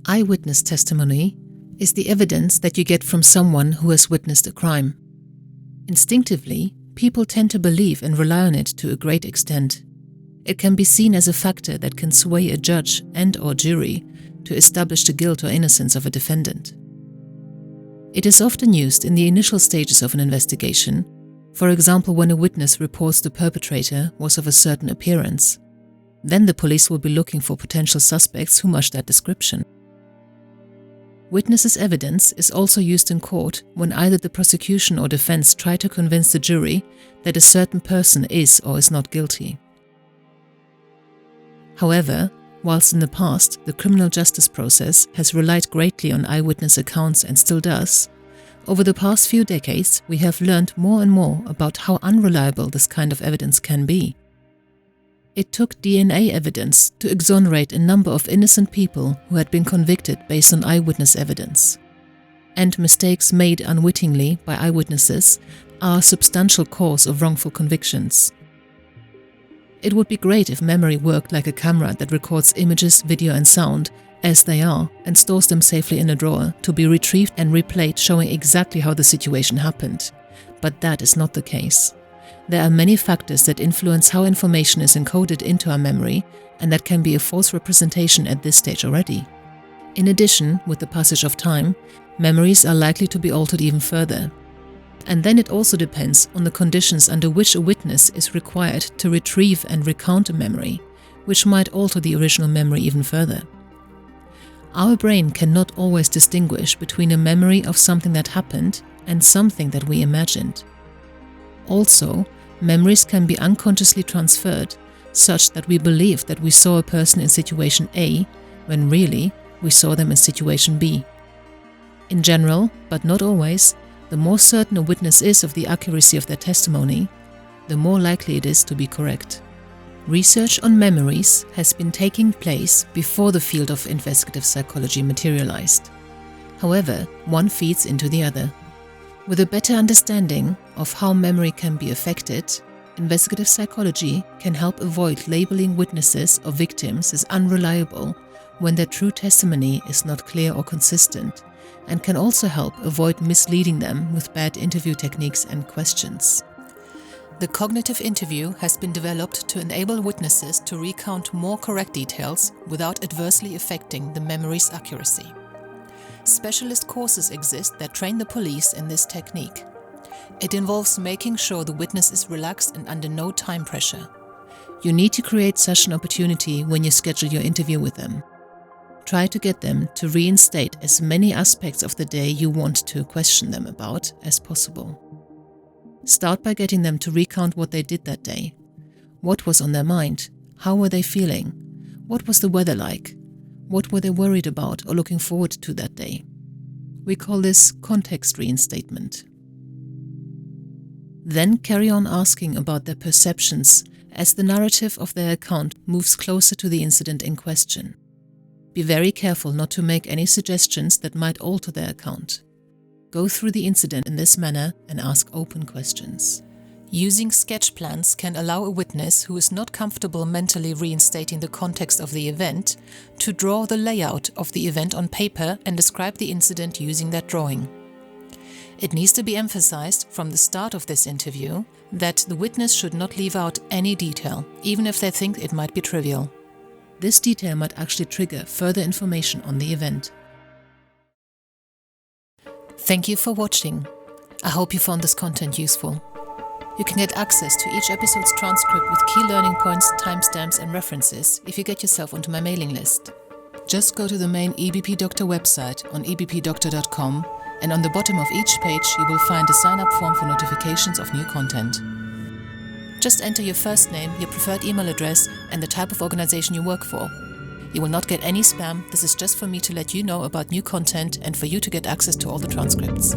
Eyewitness testimony is the evidence that you get from someone who has witnessed a crime. Instinctively, people tend to believe and rely on it to a great extent. It can be seen as a factor that can sway a judge and/or jury to establish the guilt or innocence of a defendant. It is often used in the initial stages of an investigation, for example when a witness reports the perpetrator was of a certain appearance. Then the police will be looking for potential suspects who match that description. Witnesses' evidence is also used in court when either the prosecution or defense try to convince the jury that a certain person is or is not guilty. However, whilst in the past the criminal justice process has relied greatly on eyewitness accounts and still does, over the past few decades we have learned more and more about how unreliable this kind of evidence can be. It took DNA evidence to exonerate a number of innocent people who had been convicted based on eyewitness evidence. And mistakes made unwittingly by eyewitnesses are a substantial cause of wrongful convictions. It would be great if memory worked like a camera that records images, video and sound as they are and stores them safely in a drawer to be retrieved and replayed showing exactly how the situation happened. But that is not the case. There are many factors that influence how information is encoded into our memory, and that can be a false representation at this stage already. In addition, with the passage of time, memories are likely to be altered even further. And then it also depends on the conditions under which a witness is required to retrieve and recount a memory, which might alter the original memory even further. Our brain cannot always distinguish between a memory of something that happened and something that we imagined. Also, memories can be unconsciously transferred, such that we believe that we saw a person in situation A, when really we saw them in situation B. In general, but not always, the more certain a witness is of the accuracy of their testimony, the more likely it is to be correct. Research on memories has been taking place before the field of investigative psychology materialized. However, one feeds into the other. With a better understanding of how memory can be affected, investigative psychology can help avoid labeling witnesses or victims as unreliable when their true testimony is not clear or consistent, and can also help avoid misleading them with bad interview techniques and questions. The cognitive interview has been developed to enable witnesses to recount more correct details without adversely affecting the memory's accuracy. Specialist courses exist that train the police in this technique. It involves making sure the witness is relaxed and under no time pressure. You need to create such an opportunity when you schedule your interview with them. Try to get them to reinstate as many aspects of the day you want to question them about as possible. Start by getting them to recount what they did that day. What was on their mind? How were they feeling? What was the weather like? What were they worried about or looking forward to that day? We call this context reinstatement. Then carry on asking about their perceptions as the narrative of their account moves closer to the incident in question. Be very careful not to make any suggestions that might alter their account. Go through the incident in this manner and ask open questions. Using sketch plans can allow a witness who is not comfortable mentally reinstating the context of the event to draw the layout of the event on paper and describe the incident using that drawing. It needs to be emphasized from the start of this interview that the witness should not leave out any detail, even if they think it might be trivial. This detail might actually trigger further information on the event. Thank you for watching. I hope you found this content useful. You can get access to each episode's transcript with key learning points, timestamps and references if you get yourself onto my mailing list. Just go to the main EBP Dr website on ebpdoctor.com, and on the bottom of each page you will find a sign-up form for notifications of new content. Just enter your first name, your preferred email address and the type of organization you work for. You will not get any spam. This is just for me to let you know about new content and for you to get access to all the transcripts.